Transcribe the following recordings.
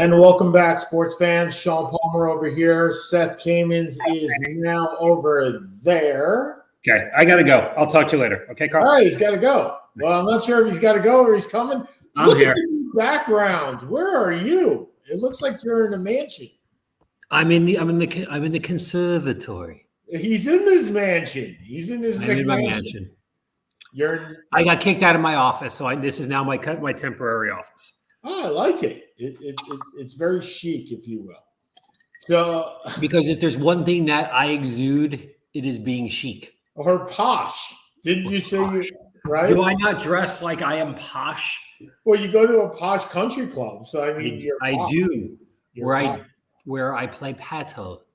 And welcome back, sports fans. Sean Palmer over here. Seth Kamens is now over there. Okay, I got to go. I'll talk to you later. Okay, Carl? All right, he's got to go. Well, I'm not sure if he's got to go or he's coming. I'm here. At the background. Where are you? It looks like you're in a mansion. I'm in the conservatory. He's in this mansion. He's in this big mansion. I got kicked out of my office, so this is now my temporary office. Oh, I like it. It's very chic, if you will. So, because if there's one thing that I exude, it is being chic or posh. Didn't you say you right? Do I not dress like I am posh? Well, you go to a posh country club, so I mean, I do. Where I play paddle.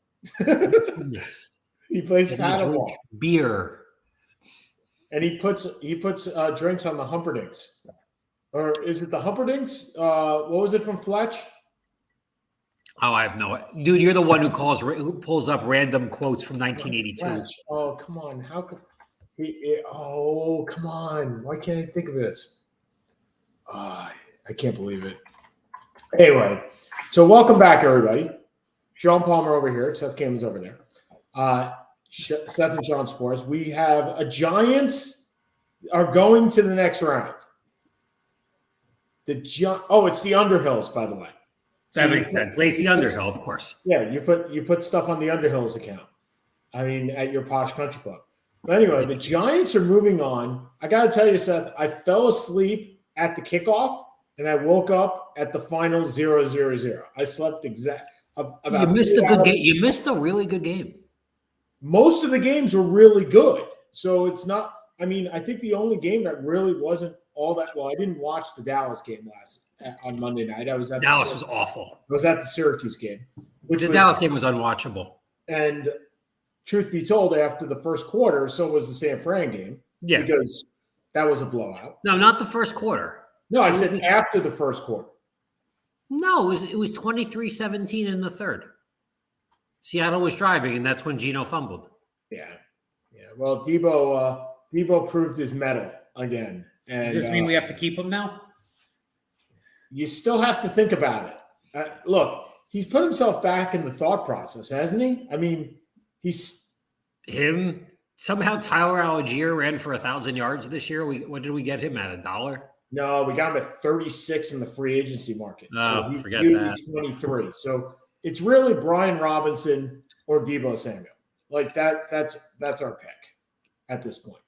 Yes. He plays paddle. Beer. And he puts drinks on the Humperdinks. Or is it the Humperdinks? What was it from Fletch? Oh, I have no idea. Dude, you're the one who pulls up random quotes from 1982. Fletch. Oh, come on. How could oh, come on. Why can't I think of this? I can't believe it. Anyway, so welcome back, everybody. Sean Palmer over here. Seth Kamens over there. Seth and Sean Sports. We have a Giants are going to the next round. It's the Underhills, by the way. That makes sense. Lacey Underhill, of course. Yeah, you put stuff on the Underhills account. I mean, at your posh country club. But anyway, the Giants are moving on. I got to tell you, Seth, I fell asleep at the kickoff, and I woke up at the final 0-0-0. I slept about. You missed a good game. You missed a really good game. Most of the games were really good, so it's not. I mean, I think the only game that really wasn't all that well. I didn't watch the Dallas game on Monday night. I was at Dallas was awful. I was at the Syracuse game, Dallas game was unwatchable. And truth be told, after the first quarter, so was the San Fran game. Yeah, because that was a blowout. No, not the first quarter. No, I said after the first quarter. No, it was 23-17 in the third. Seattle was driving, and that's when Geno fumbled. Yeah. Well, Debo proved his mettle again. And, does this mean we have to keep him now? You still have to think about it. Look, he's put himself back in the thought process, hasn't he? I mean, somehow Tyler Algier ran for 1,000 yards this year. What did we get him at, $1? No, we got him at 36 in the free agency market. Oh, so forget that. 23. So it's really Brian Robinson or Deebo Samuel. Like that's our pick at this point.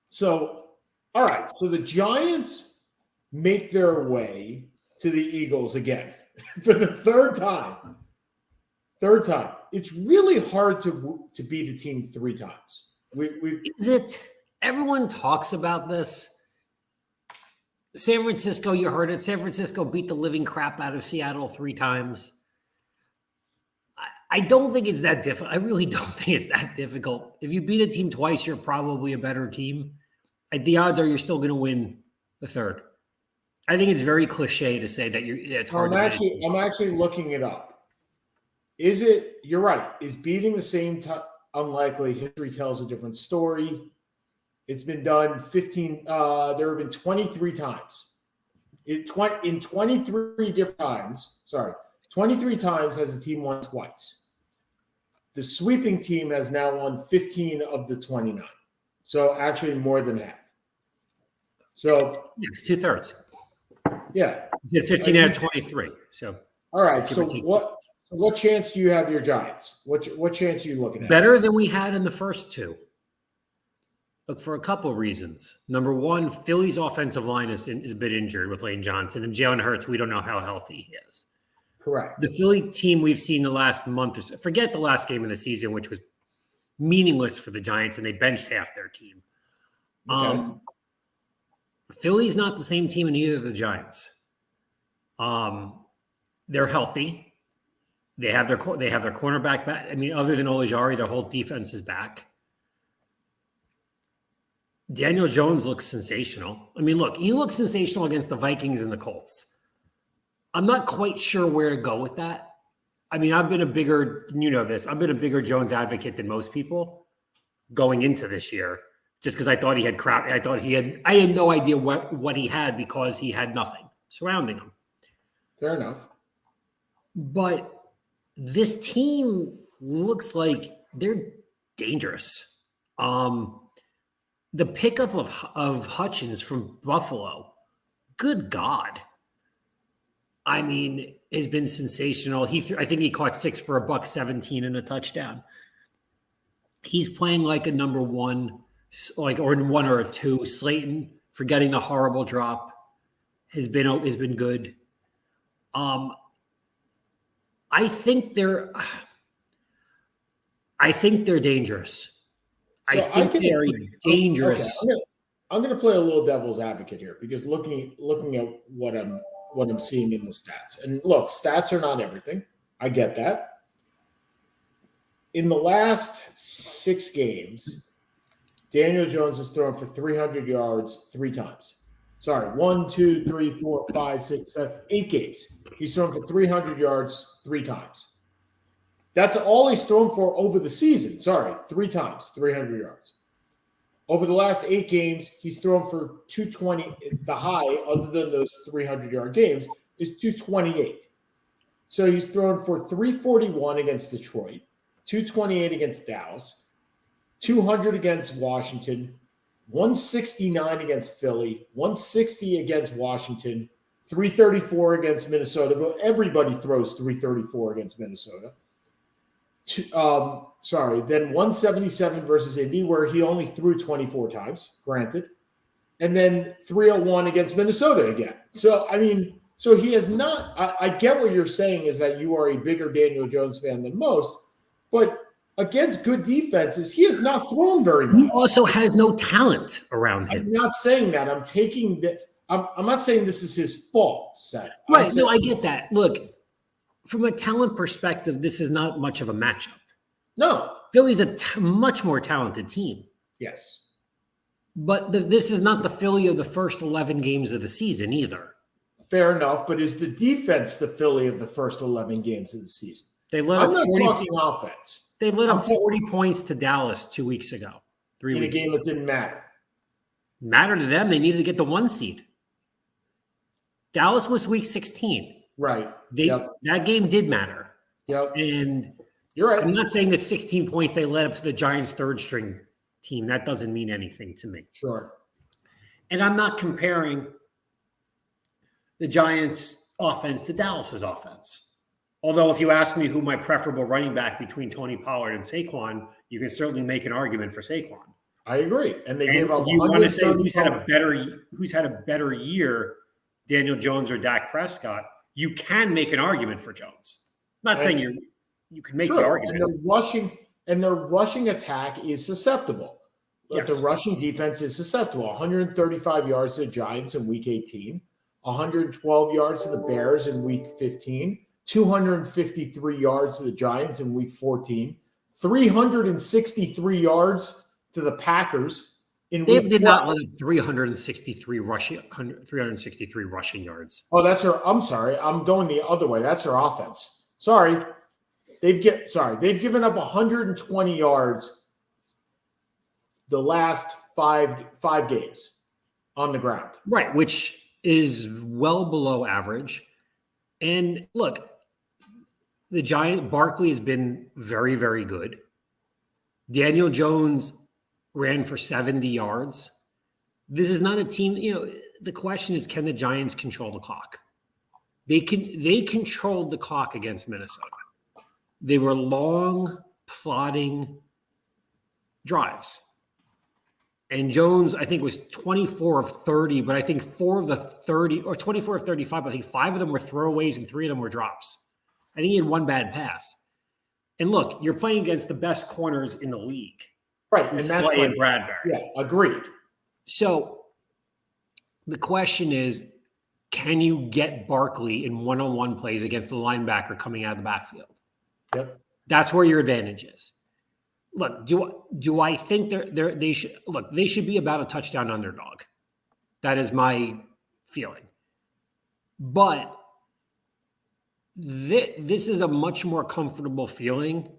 So, all right. So the Giants make their way to the Eagles again for the third time. It's really hard to beat a team 3 times. Is it? Everyone talks about this. San Francisco, you heard it. San Francisco beat the living crap out of Seattle 3 times. I don't think it's that difficult. I really don't think it's that difficult. If you beat a team twice, you're probably a better team. The odds are you're still going to win the third. I think it's very cliche to say that it's hard. I'm actually looking it up. You're right. Is beating the same unlikely? History tells a different story. It's been done 15. There have been 23 times. In 23 different times. Sorry, 23 times has the team won twice. The sweeping team has now won 15 of the 29. So actually more than half. So it's 2/3. Yeah, you did 15 out of 23. So all right. So what chance do you have your Giants? What chance are you looking at? Better than we had in the first 2. Look, for a couple of reasons. Number one, Philly's offensive line is a bit injured with Lane Johnson, and Jalen Hurts, we don't know how healthy he is. Correct. The Philly team we've seen the last month, forget the last game of the season, which was meaningless for the Giants, and they benched half their team. Okay. Philly's not the same team in either of the Giants. They're healthy. They have their cornerback back. I mean, other than Olajari, their whole defense is back. Daniel Jones looks sensational. I mean, look, he looks sensational against the Vikings and the Colts. I'm not quite sure where to go with that. I mean, I've been a bigger Jones advocate than most people going into this year, just because I thought he had crap. I had no idea what he had because he had nothing surrounding him. Fair enough. But this team looks like they're dangerous. The pickup of Hutchins from Buffalo, good God. I mean, has been sensational. I think he caught 6 for $117 and a touchdown. He's playing like a number one, or one or a two. Slayton, forgetting the horrible drop, has been good. I think they're dangerous. So I think they are dangerous. Okay, I'm going to play a little devil's advocate here because looking at what I'm seeing in the stats. And look, stats are not everything. I get that. In the last 6 games, Daniel Jones has thrown for 300 yards 3 times. Sorry, 1, 2, 3, 4, 5, 6, 7, 8 games. He's thrown for 300 yards 3 times. That's all he's thrown for over the season. Sorry, 3 times, 300 yards. Over the last 8 games, he's thrown for 220. The high, other than those 300-yard games, is 228. So he's thrown for 341 against Detroit, 228 against Dallas, 200 against Washington, 169 against Philly, 160 against Washington, 334 against Minnesota. But everybody throws 334 against Minnesota. Then 177 versus Indy, where he only threw 24 times, granted. And then 301 against Minnesota again. So, I mean, he has not – I get what you're saying is that you are a bigger Daniel Jones fan than most, but against good defenses, he has not thrown very much. He also has no talent around him. I'm not saying that. I'm not saying this is his fault, Seth. Right. No, I get that. Look, from a talent perspective, this is not much of a matchup. No. Philly's a much more talented team. Yes. But this is not the Philly of the first 11 games of the season either. Fair enough, but is the defense the Philly of the first 11 games of the season? I'm not talking offense. They lit up 40 points to Dallas 2 weeks ago. 3 weeks ago. In a game that didn't matter. Mattered to them. They needed to get the 1 seed. Dallas was week 16. Right. That game did matter. Yep. And you're right. I'm not saying that 16 points they led up to the Giants' third string team. That doesn't mean anything to me. Sure. And I'm not comparing the Giants' offense to Dallas's offense. Although if you ask me who my preferable running back between Tony Pollard and Saquon, you can certainly make an argument for Saquon. I agree. And they gave up. You want to say who's had a better year, Daniel Jones or Dak Prescott? You can make an argument for Jones. I'm not saying you can make the argument. And their rushing attack is susceptible. Yes. The rushing defense is susceptible. 135 yards to the Giants in week 18, 112 yards to the Bears in week 15, 253 yards to the Giants in week 14, 363 yards to the Packers in week 12. They did not let up 363 rushing yards. Oh, I'm sorry. I'm going the other way. That's their offense. Sorry. They've given up 120 yards the last five games on the ground. Right, which is well below average. And look, the Barkley has been very, very good. Daniel Jones ran for 70 yards. This is not a team, the question is, can the Giants control the clock? They controlled the clock against Minnesota. They were long, plodding drives. And Jones, I think, was 24 of 30, but I think 4 of the 30, or 24 of 35, I think 5 of them were throwaways and 3 of them were drops. I think he had 1 bad pass. And look, you're playing against the best corners in the league. Right. And that's Slay and Bradbury. Yeah, agreed. So the question is, can you get Barkley in one-on-one plays against the linebacker coming out of the backfield? Yep. That's where your advantage is. Look, do I think they should be about a touchdown underdog. That is my feeling. But this is a much more comfortable feeling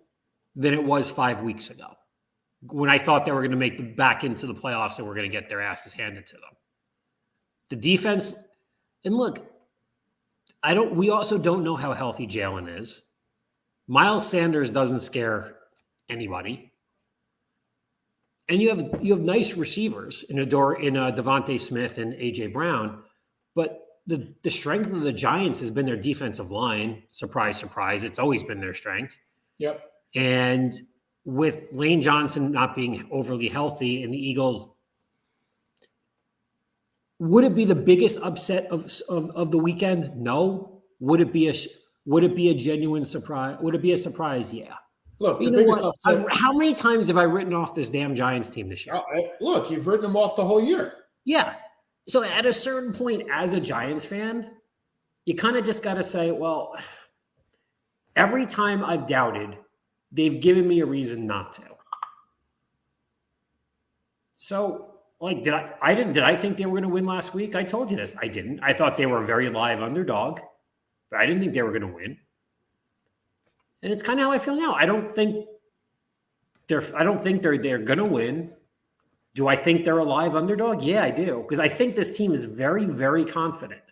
than it was 5 weeks ago, when I thought they were going to make the back into the playoffs and were going to get their asses handed to them. The defense, and look, We also don't know how healthy Jalen is. Miles Sanders doesn't scare anybody. And you have nice receivers in Devontae Smith and AJ Brown, but the strength of the Giants has been their defensive line. Surprise, surprise. It's always been their strength. Yep. And with Lane Johnson not being overly healthy and the Eagles, would it be the biggest upset of the weekend? No. Would it be a genuine surprise? Would it be a surprise? Yeah. Look, the biggest upset. How many times have I written off this damn Giants team this year? Look, you've written them off the whole year. Yeah. So at a certain point, as a Giants fan, you kind of just got to say, well, every time I've doubted, they've given me a reason not to. So, like, did I think they were going to win last week? I told you this. I didn't. I thought they were a very live underdog, but I didn't think they were going to win. And it's kind of how I feel now. I don't think they're going to win. Do I think they're a live underdog? Yeah, I do. Because I think this team is very, very confident.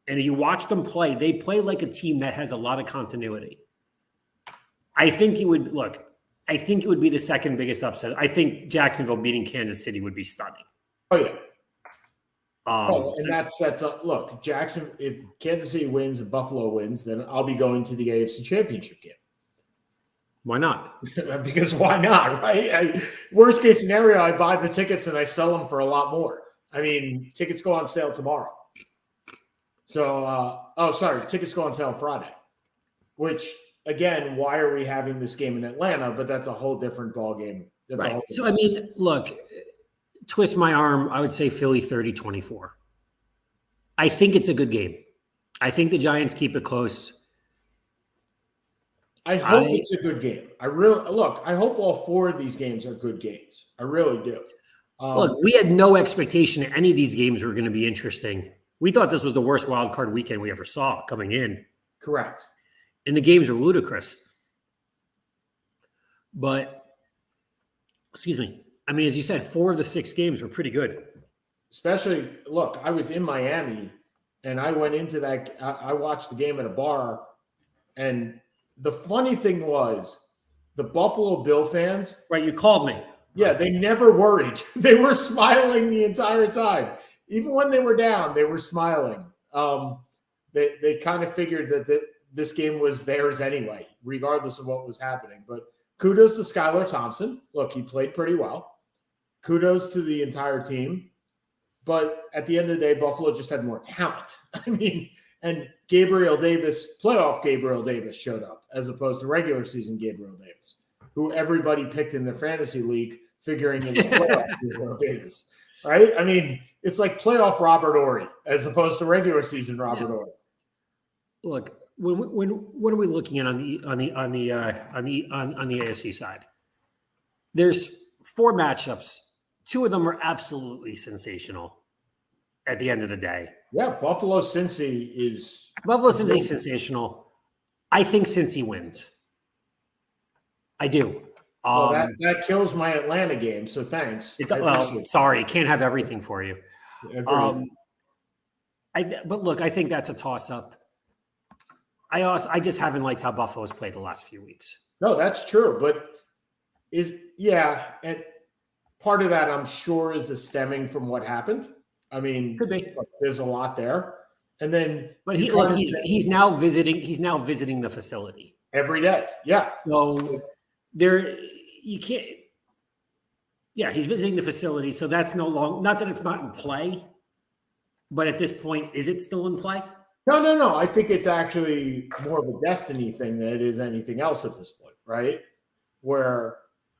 And if you watch them play, they play like a team that has a lot of continuity. I think it would be the second biggest upset. I think Jacksonville beating Kansas City would be stunning. Oh, yeah. And that sets up, look, if Kansas City wins and Buffalo wins, then I'll be going to the AFC Championship game. Why not? Because why not, right? Worst case scenario, I buy the tickets and I sell them for a lot more. I mean, tickets go on sale tomorrow. So, tickets go on sale Friday. Which, again, why are we having this game in Atlanta? But that's a whole different ballgame. Right. So, I mean, look, twist my arm, I would say Philly 30-24. I think it's a good game. I think the Giants keep it close. I hope it's a good game. I hope all four of these games are good games. I really do. Look, we had no expectation that any of these games were going to be interesting. We thought this was the worst wild card weekend we ever saw coming in. Correct. And the games were ludicrous. But, excuse me, I mean, as you said, 4 of the 6 games were pretty good. Especially, look, I was in Miami, and I went into that. I watched the game at a bar, and the funny thing was the Buffalo Bill fans. Right, you called me. Yeah, they never worried. They were smiling the entire time. Even when they were down, they were smiling. They kind of figured that this game was theirs anyway, regardless of what was happening. But kudos to Skylar Thompson. Look, he played pretty well. Kudos to the entire team. But at the end of the day, Buffalo just had more talent. I mean, and playoff Gabriel Davis showed up as opposed to regular season Gabriel Davis, who everybody picked in their fantasy league, figuring it was playoff Gabriel Davis, right? I mean, it's like playoff Robert Ory as opposed to regular season Robert Ory. Look, what are we looking at on the AFC side? There's 4 matchups. 2 of them are absolutely sensational at the end of the day. Yeah, Buffalo-Cincy is sensational. I think Cincy wins. I do. Well, that kills my Atlanta game, so thanks. Sorry, can't have everything for you. But look, I think that's a toss-up. I just haven't liked how Buffalo's played the last few weeks. No, that's true. But and part of that, I'm sure, is stemming from what happened. I mean, could be. There's a lot there. And then, but he's now visiting the facility every day. Yeah. So you can't. Yeah, he's visiting the facility, so that's no longer, not that it's not in play, but at this point, is it still in play? No. I think it's actually more of a destiny thing than it is anything else at this point, right? Where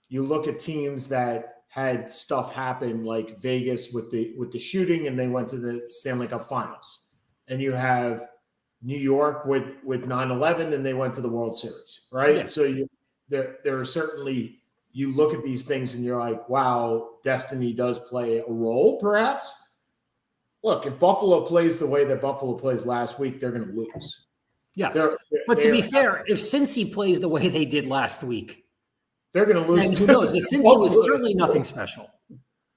you look at teams that had stuff happen, like Vegas with the shooting, and they went to the Stanley Cup Finals, and you have New York with 9/11, and they went to the World Series, right? Yeah. So there are certainly, you look at these things and you're like, wow, destiny does play a role, perhaps. Look, if Buffalo plays the way that Buffalo plays last week, they're going to lose. Yes, but to be fair, if Cincy plays the way they did last week, they're going to lose. And who knows? Because Cincy was certainly nothing special.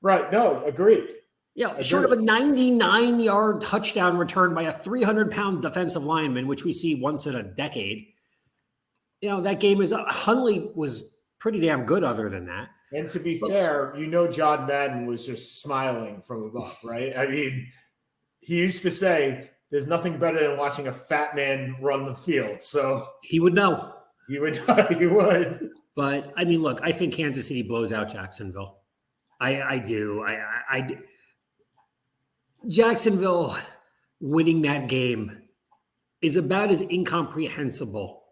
Right. No, agreed. Yeah, short of a 99-yard touchdown return by a 300-pound defensive lineman, which we see once in a decade. That game Hundley was pretty damn good other than that. And to be fair, John Madden was just smiling from above, right? I mean, he used to say, there's nothing better than watching a fat man run the field. So he would know. He would. He would. But, I mean, look, I think Kansas City blows out Jacksonville. I do. Jacksonville winning that game is about as incomprehensible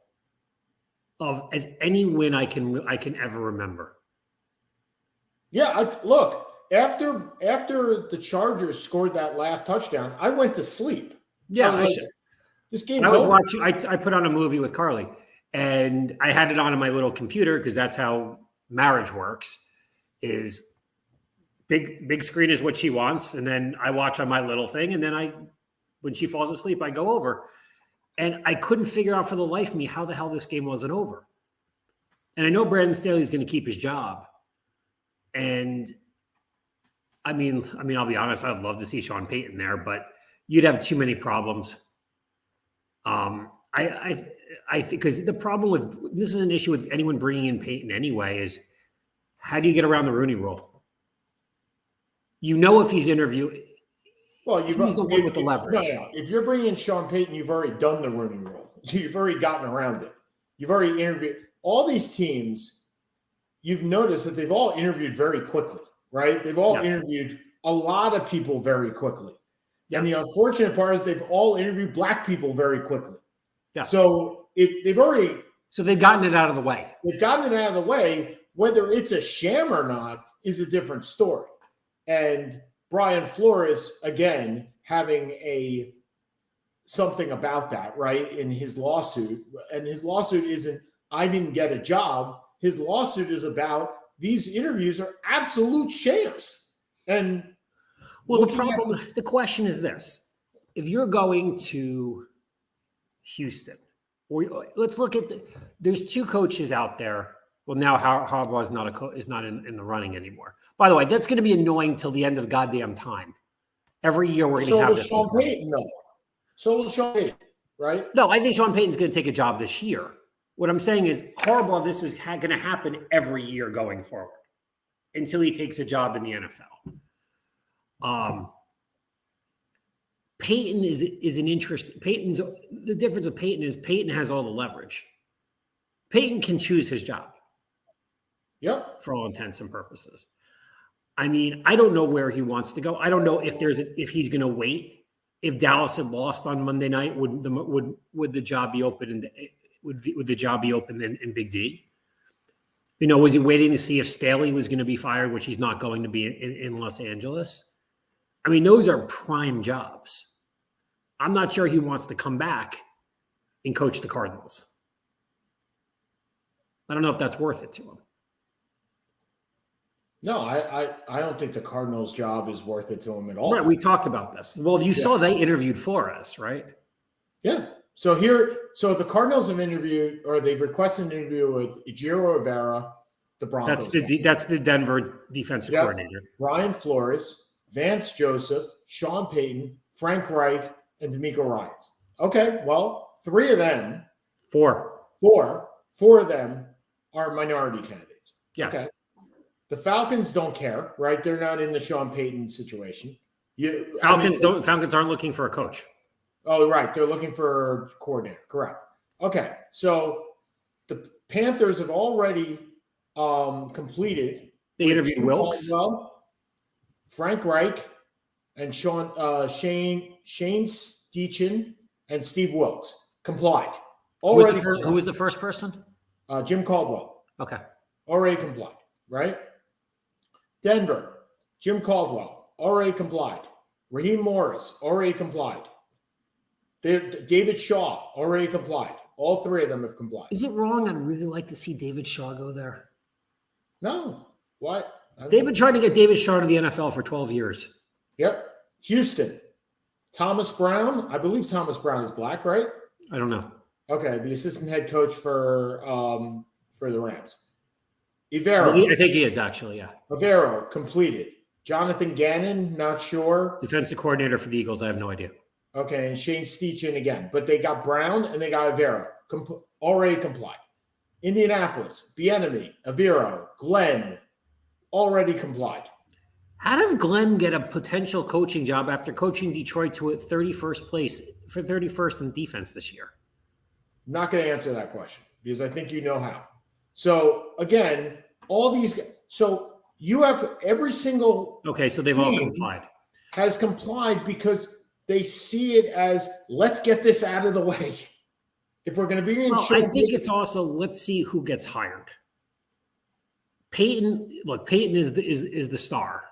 as any win I can ever remember. Yeah, look, after the Chargers scored that last touchdown, I went to sleep. Yeah, this game's I was over. watching. I put on a movie with Carly, and I had it on my little computer because that's how marriage works. Is big screen is what she wants, and then I watch on my little thing, and then when she falls asleep, I go over, and I couldn't figure out for the life of me how the hell this game wasn't over. And I know Brandon Staley's going to keep his job, and I mean, I'll be honest, I'd love to see Sean Payton there, but you'd have too many problems. I think because the problem with this is an issue with anyone bringing in Payton anyway is how do you get around the Rooney Rule? If he's interviewing, well, he's the one with the leverage. No. If you're bringing in Sean Payton, you've already done the Rooney Rule. You've already gotten around it. You've already interviewed all these teams. You've noticed that they've all interviewed very quickly, right? They've all interviewed a lot of people very quickly. Yes. And the unfortunate part is they've all interviewed black people very quickly. Yeah. So they've gotten it out of the way. They've gotten it out of the way. Whether it's a sham or not is a different story. And Brian Flores, again, having something about that, right, in his lawsuit. And his lawsuit isn't, I didn't get a job. His lawsuit is about these interviews are absolute shams. And the question is this. If you're going to Houston, or let's look at there's two coaches out there. Well, now Harbaugh is not in the running anymore. By the way, that's going to be annoying till the end of the goddamn time. Every year we're going to have this. So will Sean Payton, right? No, I think Sean Payton's going to take a job this year. What I'm saying is Harbaugh, this is going to happen every year going forward until he takes a job in the NFL. Payton is an interest. The difference with Payton is Payton has all the leverage. Payton can choose his job. Yep. For all intents and purposes. I mean, I don't know where he wants to go. I don't know if he's going to wait. If Dallas had lost on Monday night, would the job be open? Would the job be open in Big D? Was he waiting to see if Staley was going to be fired, which he's not going to be in Los Angeles? I mean, those are prime jobs. I'm not sure he wants to come back and coach the Cardinals. I don't know if that's worth it to him. No, I don't think the Cardinals' job is worth it to him at all. Right, we talked about this. Well, you saw they interviewed Flores, right? Yeah. So the Cardinals have interviewed, or they've requested an interview with Ejiro Rivera, the Broncos. That's the Denver defensive coordinator. Brian Flores, Vance Joseph, Sean Payton, Frank Reich, and D'Amico Ryans. Okay, well, four of them are minority candidates. Yes. Okay. The Falcons don't care, right? They're not in the Sean Payton situation. Falcons aren't looking for a coach. Oh, right. They're looking for a coordinator. Correct. Okay. So the Panthers have already completed. They interviewed Wilkes, Frank Reich, and Shane Steichen, and Steve Wilkes complied. Who was the first person? Jim Caldwell. Okay. Already complied, right? Denver, Jim Caldwell, already complied. Raheem Morris, already complied. David Shaw, already complied. All three of them have complied. Is it wrong? I'd really like to see David Shaw go there. No. What? They've been trying to get David Shaw to the NFL for 12 years. Yep. Houston, Thomas Brown. I believe Thomas Brown is black, right? I don't know. Okay, the assistant head coach for the Rams. Ivero. I think he is actually, yeah. Ivero completed. Jonathan Gannon, not sure. Defensive coordinator for the Eagles, I have no idea. Okay, and Shane Steichen again. But they got Brown and they got Avera. Already complied. Indianapolis, Bieniemy, Avero, Glenn, already complied. How does Glenn get a potential coaching job after coaching Detroit to a 31st place for 31st in defense this year? I'm not going to answer that question because I think you know how. So again, all these. So you have every single. Okay, so they've all complied. Has complied because they see it as let's get this out of the way. If we're going to be in, I think it's also let's see who gets hired. Peyton is the star.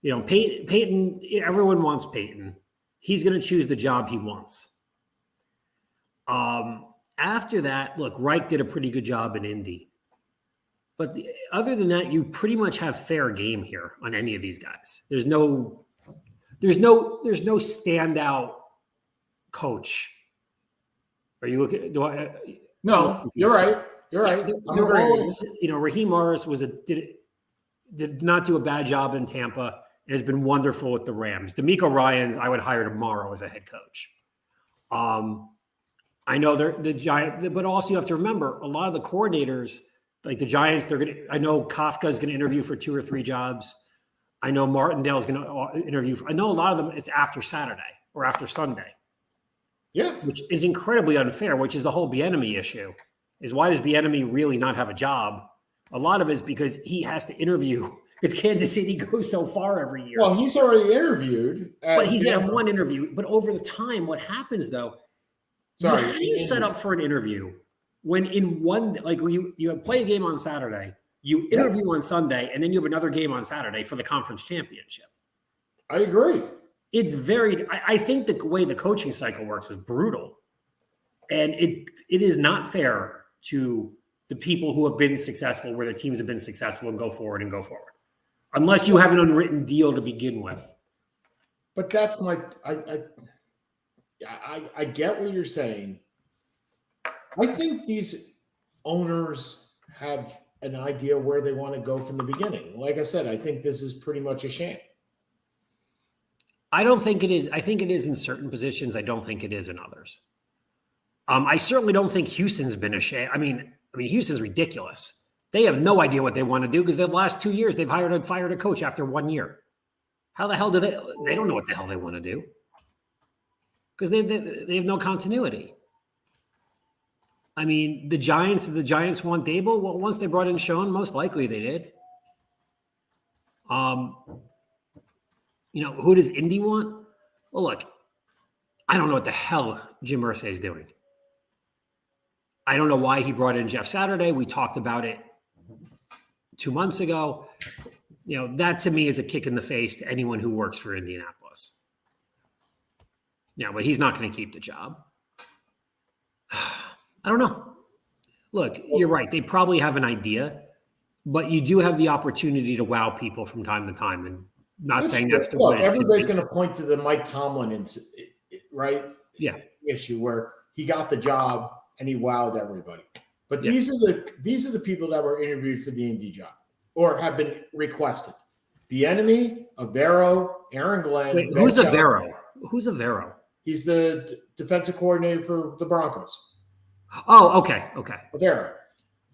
You know, Peyton. Everyone wants Peyton. He's going to choose the job he wants. After that, look, Reich did a pretty good job in Indy. But other than that, you pretty much have fair game here on any of these guys. There's no standout coach. Are you looking? No, you're right. You're right. They're all, Raheem Morris did not do a bad job in Tampa and has been wonderful with the Rams. DeMeco Ryans, I would hire tomorrow as a head coach. I know they're the Giants, but also you have to remember a lot of the coordinators, like the Giants, I know Kafka's going to interview for 2 or 3 jobs. I know Martindale's going to interview. I know a lot of them, it's after Saturday or after Sunday. Yeah. Which is incredibly unfair, which is the whole Bieniemy issue, is why does Bieniemy really not have a job? A lot of it is because he has to interview because Kansas City goes so far every year. Well, he's already interviewed. But he's had one interview. But over the time, what happens though, how do you set up for an interview when in one, like you play a game on Saturday, you interview on Sunday, and then you have another game on Saturday for the conference championship? I agree. It's I think the way the coaching cycle works is brutal. And it is not fair to the people who have been successful, where their teams have been successful and go forward. Unless you have an unwritten deal to begin with. But that's I get what you're saying. I think these owners have an idea where they want to go from the beginning. Like I said, I think this is pretty much a sham. I don't think it is. I think it is in certain positions. I don't think it is in others. I certainly don't think Houston's been a sham. I mean, Houston's ridiculous. They have no idea what they want to do because the last 2 years they've fired a coach after 1 year. How the hell do they don't know what the hell they want to do because they have no continuity. I mean, the Giants want Dable. Well, once they brought in Sean, most likely they did. Who does Indy want? Well, look, I don't know what the hell Jim Irsay is doing. I don't know why he brought in Jeff Saturday. We talked about it 2 months ago. That to me is a kick in the face to anyone who works for Indianapolis. Yeah, but he's not going to keep the job. I don't know. Look, you're right. They probably have an idea, but you do have the opportunity to wow people from time to time. And not saying that's the way. Everybody's going to point to the Mike Tomlin, right? Yeah. Issue where he got the job and he wowed everybody. But these are the people that were interviewed for the Indy job or have been requested. Bieniemy, Avero, Aaron Glenn. Wait, who's Avero? Who's Avero? He's the defensive coordinator for the Broncos. Oh, okay. Avero.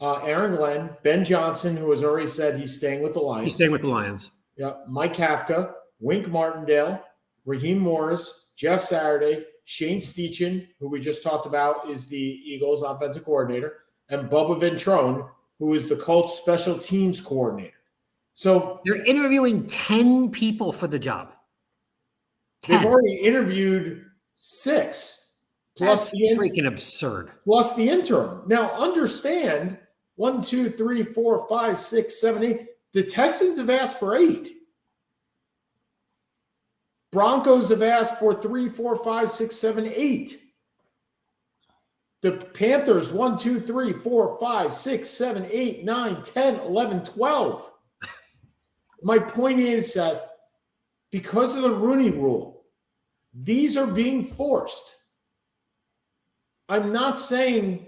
Aaron Glenn, Ben Johnson, who has already said he's staying with the Lions. He's staying with the Lions. Yeah, Mike Kafka, Wink Martindale, Raheem Morris, Jeff Saturday, Shane Steichen, who we just talked about is the Eagles offensive coordinator, and Bubba Ventrone, who is the Colts special teams coordinator. So they're interviewing 10 people for the job. 10. They've already interviewed 6. Plus That's freaking absurd. Plus the interim. Now understand 1, 2, 3, 4, 5, 6, 7, 8. The Texans have asked for 8. Broncos have asked for 3, 4, 5, 6, 7, 8. The Panthers 1, 2, 3, 4, 5, 6, 7, 8, 9, 10, 11, 12. My point is, Seth, because of the Rooney Rule, these are being forced. I'm not saying,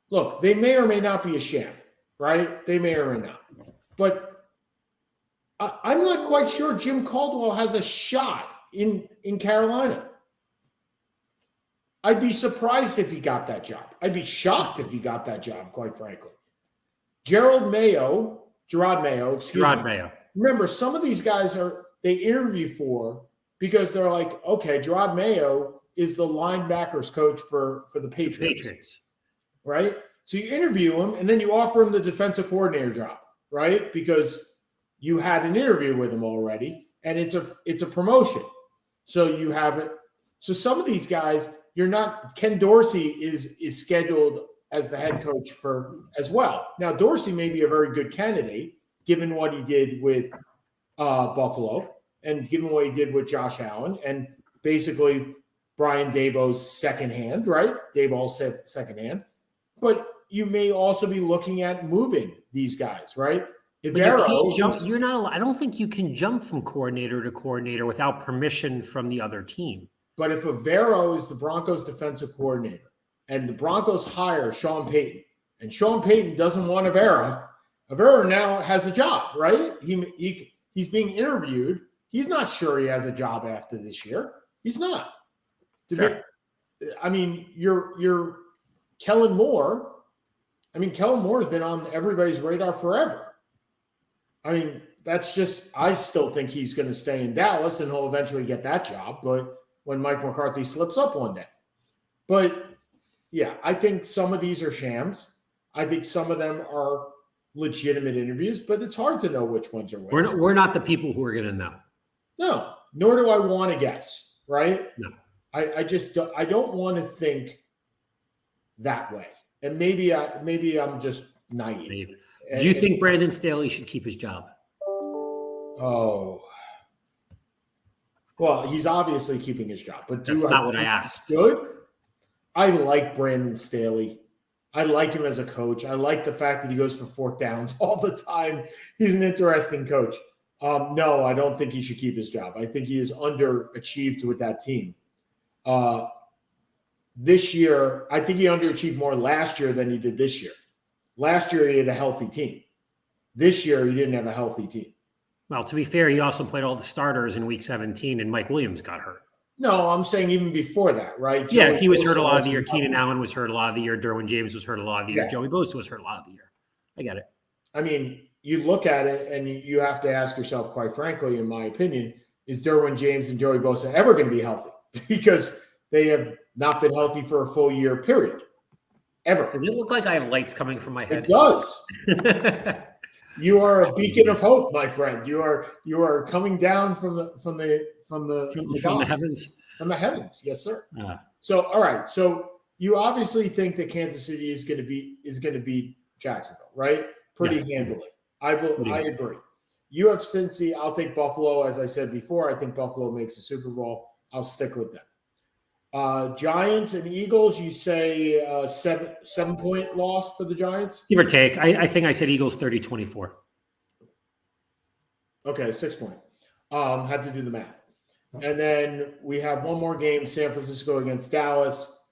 look, they may or may not be a sham, right? They may or may not. But I'm not quite sure Jim Caldwell has a shot in Carolina. I'd be surprised if he got that job. I'd be shocked if he got that job, quite frankly. Gerard Mayo, excuse me. Mayo. Remember, some of these guys they interview for because they're like, okay, Gerard Mayo is the linebackers coach for the Patriots. Right? So you interview him and then you offer him the defensive coordinator job, right? Because you had an interview with him already and it's a promotion. So you have it. So some of these guys, Ken Dorsey is scheduled as the head coach for as well. Now, Dorsey may be a very good candidate given what he did with Buffalo and given what he did with Josh Allen and basically Brian Daboll's second hand, right? Daboll's second hand. But you may also be looking at moving these guys, right? You're not allowed. I don't think you can jump from coordinator to coordinator without permission from the other team. But if Avero is the Broncos defensive coordinator and the Broncos hire Sean Payton and Sean Payton doesn't want Avero now has a job, right? He's being interviewed. He's not sure he has a job after this year. He's not. I mean, you're Kellen Moore. I mean, Kellen Moore has been on everybody's radar forever. I mean, I still think he's going to stay in Dallas and he'll eventually get that job, but when Mike McCarthy slips up one day. But yeah, I think some of these are shams. I think some of them are legitimate interviews, but it's hard to know which ones are which. We're not the people who are going to know. No, nor do I want to guess, right? No. I don't want to think that way. And maybe I'm just naive. Do you think Brandon Staley should keep his job? Oh. Well, he's obviously keeping his job, but that's not what I asked. Good. I like Brandon Staley. I like him as a coach. I like the fact that he goes for fourth downs all the time. He's an interesting coach. No, I don't think he should keep his job. I think he is underachieved with that team. This year, I think he underachieved more last year than he did this year. Last year, he had a healthy team. This year, he didn't have a healthy team. Well, to be fair, he also played all the starters in Week 17, and Mike Williams got hurt. No, I'm saying even before that, right? Yeah, he was hurt a lot of the year. Keenan Allen was hurt a lot of the year. Derwin James was hurt a lot of the year. Yeah. Joey Bosa was hurt a lot of the year. I get it. I mean, you look at it, and you have to ask yourself, quite frankly, in my opinion, is Derwin James and Joey Bosa ever going to be healthy? Because they have not been healthy for a full year, period. Ever. Does it look like I have lights coming from my head? It does. You are a beacon of hope, my friend. You are coming down from the heavens. From the heavens, yes, sir. So, all right. So you obviously think that Kansas City is going to beat Jacksonville, right? Pretty handily. I agree. You have Cincy. I'll take Buffalo. As I said before, I think Buffalo makes the Super Bowl. I'll stick with them. Giants and Eagles, you say 7-point loss for the Giants? Give or take. I think I said Eagles 30-24. Okay, 6 point. Had to do the math. And then we have one more game, San Francisco against Dallas.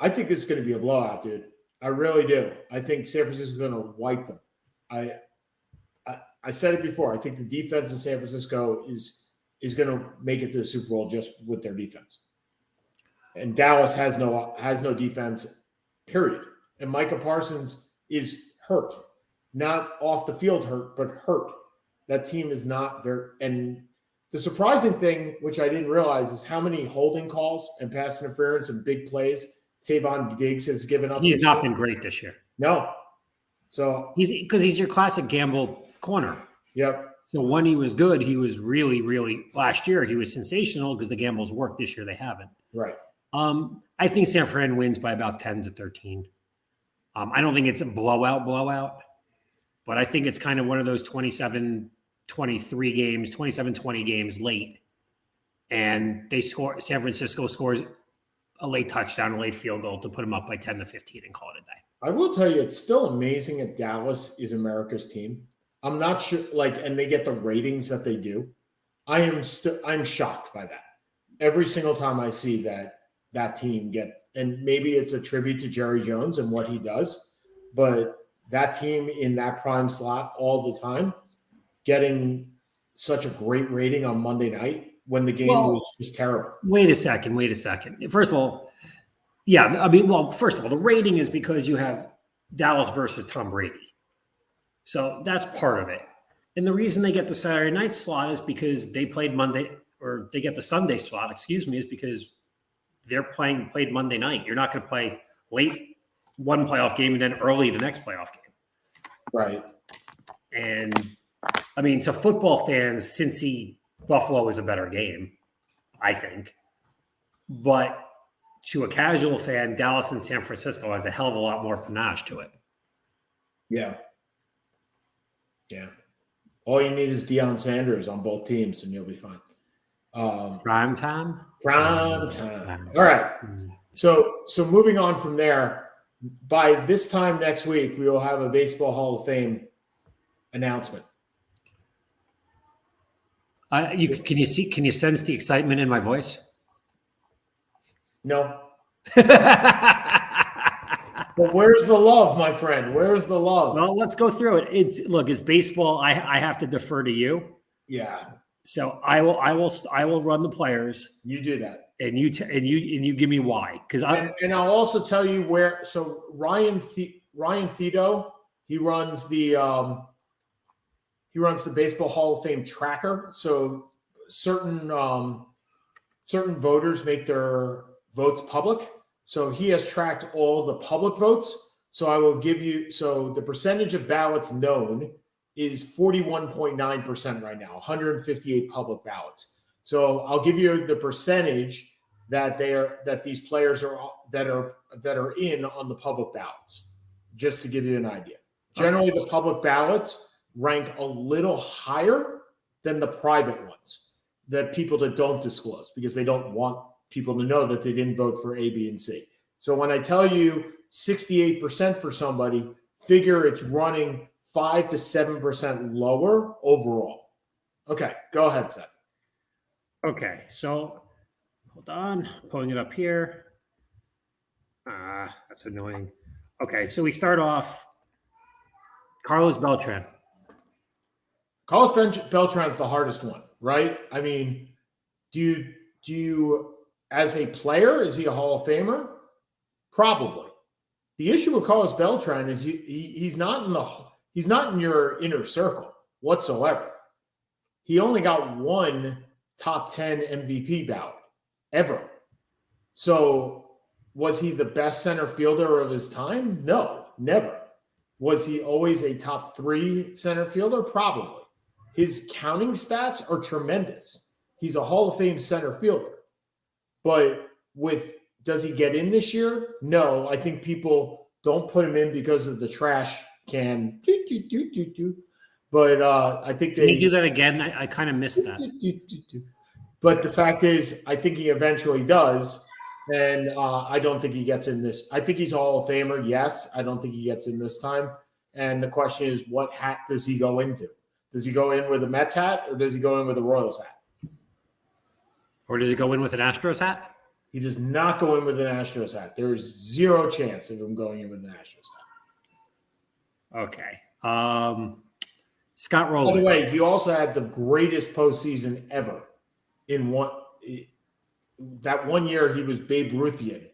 I think this is going to be a blowout, dude. I really do. I think San Francisco is going to wipe them. I said it before. I think the defense in San Francisco is going to make it to the Super Bowl just with their defense. And Dallas has no defense, period. And Micah Parsons is hurt. Not off the field hurt, but hurt. That team is not very – and the surprising thing, which I didn't realize, is how many holding calls and pass interference and big plays Tavon Diggs has given up. He's not been great this year. No. So because he's your classic gamble corner. Yep. So when he was good, he was really, really – last year he was sensational because the gambles worked. This year they haven't. Right. I think San Fran wins by about 10-13. I don't think it's a blowout, but I think it's kind of one of those 27-23 games, 27-20 games late. And San Francisco scores a late touchdown, a late field goal to put them up by 10-15 and call it a day. I will tell you, it's still amazing that Dallas is America's team. I'm not sure, and they get the ratings that they do. I'm shocked by that. Every single time I see that team and maybe it's a tribute to Jerry Jones and what he does, but that team in that prime slot all the time, getting such a great rating on Monday night when the game was just terrible? Wait a second. First of all, first of all, the rating is because you have Dallas versus Tom Brady. So that's part of it. And the reason they get the Saturday night slot is because they played Monday, or they get the Sunday slot, excuse me, is because they're played Monday night. You're not going to play late one playoff game and then early the next playoff game. Right. And I mean, to football fans, Cincy Buffalo is a better game, I think. But to a casual fan, Dallas and San Francisco has a hell of a lot more panache to it. Yeah. Yeah. All you need is Deion Sanders on both teams, and you'll be fine. Prime time. All right. So moving on from there, by this time next week, we will have a Baseball Hall of Fame announcement. Can you sense the excitement in my voice? No. But where's the love, my friend? Where's the love? Well, let's go through it. It's baseball. I have to defer to you. Yeah. So I will run the players. You do that, and you give me why, because and I'll also tell you where. So Ryan Thiedo, he runs the Baseball Hall of Fame tracker. So certain voters make their votes public. So he has tracked all the public votes. So I will give you, so the percentage of ballots known is 41.9% right now, 158 public ballots. So I'll give you the percentage that these players are in on the public ballots, just to give you an idea. Generally, the public ballots rank a little higher than the private ones, that people that don't disclose, because they don't want people to know that they didn't vote for A, B, and C. So when I tell you 68% for somebody, figure it's running 5 to 7% lower overall. Okay, go ahead, Seth. Okay, so hold on, pulling it up here. That's annoying. Okay, so we start off Carlos Beltran. Carlos Beltran's the hardest one, right? I mean, do you as a player, is he a Hall of Famer? Probably. The issue with Carlos Beltran is he's not in your inner circle whatsoever. He only got one top 10 MVP ballot ever. So was he the best center fielder of his time? No, never. Was he always a top 3 center fielder? Probably. His counting stats are tremendous. He's a Hall of Fame center fielder. But does he get in this year? No, I think people don't put him in because of the trash can. But I think Can you do that again? I kind of missed that. But the fact is, I think he eventually does. And I don't think he gets in this. I think he's a Hall of Famer, yes. I don't think he gets in this time. And the question is, what hat does he go into? Does he go in with a Mets hat, or does he go in with a Royals hat? Or does he go in with an Astros hat? He does not go in with an Astros hat. There is zero chance of him going in with an Astros hat. Okay. Scott Rowland. By the way, he also had the greatest postseason ever. That one year, he was Babe Ruthian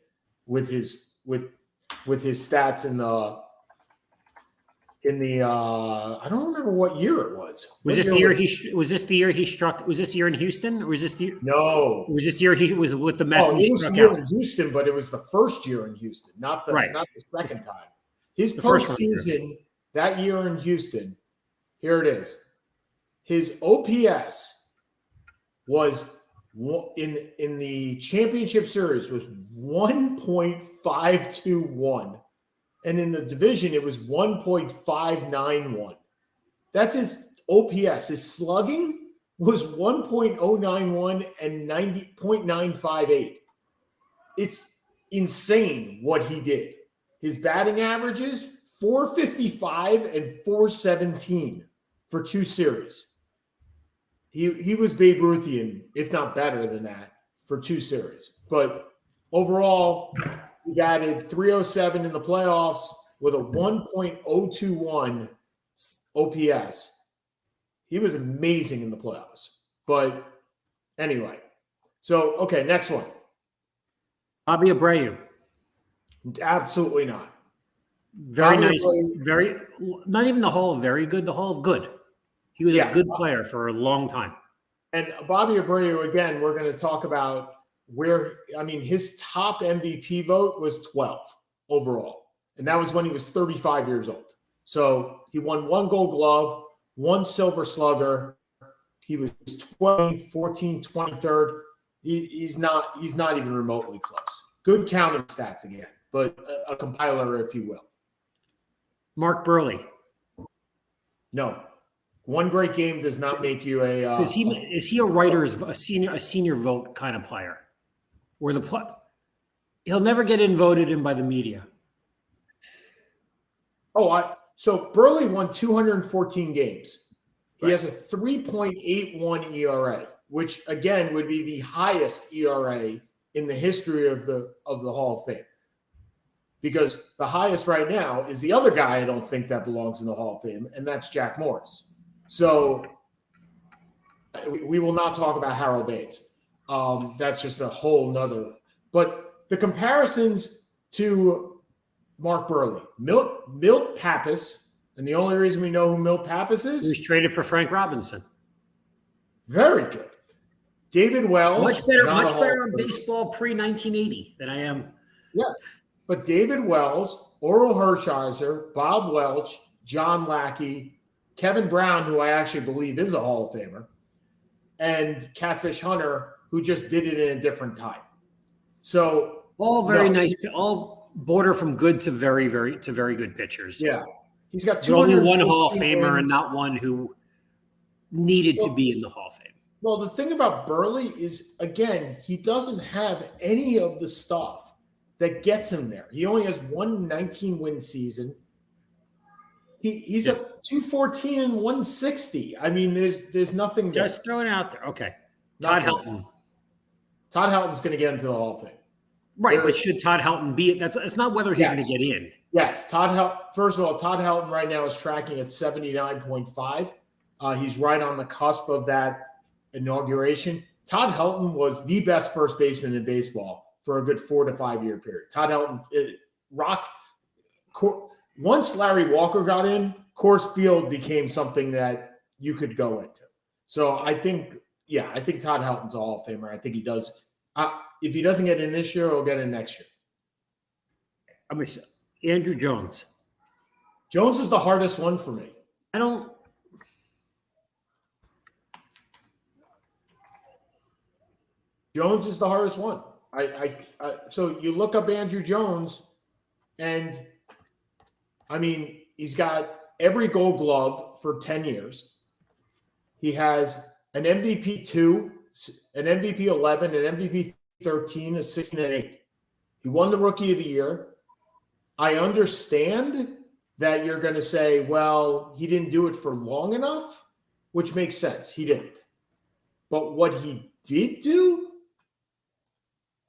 with his stats in the I don't remember what year it was. Was this the year he struck? Was this year in Houston, or was this the year? No. Was this year he was with the Mets? Oh, it was the year in Houston, but it was the first year in Houston, not the second time. His postseason that year in Houston. Here it is. His OPS was in the championship series was 1.521. And in the division, it was 1.591. That's his OPS. His slugging was 1.091 and 90.958. It's insane what he did. His batting averages, 455 and 417 for 2 series. He was Babe Ruthian, if not better than that, for 2 series. But overall, he batted 307 in the playoffs with a 1.021 OPS. He was amazing in the playoffs. But anyway, so, okay, next one. Bobby Abreu. Absolutely not. Very Bobby nice. Abreu- Not even the Hall of Very Good, the Hall of Good. He was a good player for a long time. And Bobby Abreu, again, we're going to talk about his top MVP vote was 12 overall. And that was when he was 35 years old. So he won 1 Gold Glove, 1 Silver Slugger. He was 12, 14, 23rd. He's not even remotely close. Good counting stats again, but a compiler, if you will. Mark Burley. No. One great game does not make you a. Is he a senior vote kind of player, where he'll never get voted in by the media? So Burley won 214 games. He Right. has a 3.81 ERA, which again would be the highest ERA in the history of the Hall of Fame. Because the highest right now is the other guy I don't think that belongs in the Hall of Fame, and that's Jack Morris. So we will not talk about Harold Baines. That's just a whole nother. But the comparisons to Mark Burley, Milt Pappas, and the only reason we know who Milt Pappas is, He was traded for Frank Robinson. very good. David Wells, Much better on baseball pre-1980 than I am. Yeah, but David Wells, Oral Hershiser, Bob Welch, John Lackey, Kevin Brown, who I actually believe is a Hall of Famer, and Catfish Hunter, who just did it in a different time. So all very nice, all border from good to very, very good pitchers. Yeah, he's got only one Hall of wins. Famer and not one who needed to be in the Hall of Fame. Well, the thing about Burley is, again, he doesn't have any of the stuff that gets him there. He only has one 19-win season. He's a 214 and 160. I mean, there's nothing there. Just throwing it out there. Okay. Todd Helton. Todd Helton's going to get into the Hall of Fame. Right, but should Todd Helton be it? It's not whether he's going to get in. Yes, first of all, Todd Helton right now is tracking at 79.5. He's right on the cusp of that inauguration. Todd Helton was the best first baseman in baseball for a good 4 to 5 year period. Todd Helton, once Larry Walker got in, Coors Field became something that you could go into. So I think Todd Helton's a Hall of Famer. I think he does. If he doesn't get in this year, he'll get in next year. I'm going to say Andrew Jones. Jones is the hardest one for me. Jones is the hardest one. So you look up Andrew Jones, and I mean, he's got every Gold Glove for 10 years. He has an MVP 2, an MVP 11, an MVP 13, a 16, and 8. He won the Rookie of the Year. I understand that you're going to say, well, he didn't do it for long enough, which makes sense. He didn't. But what he did do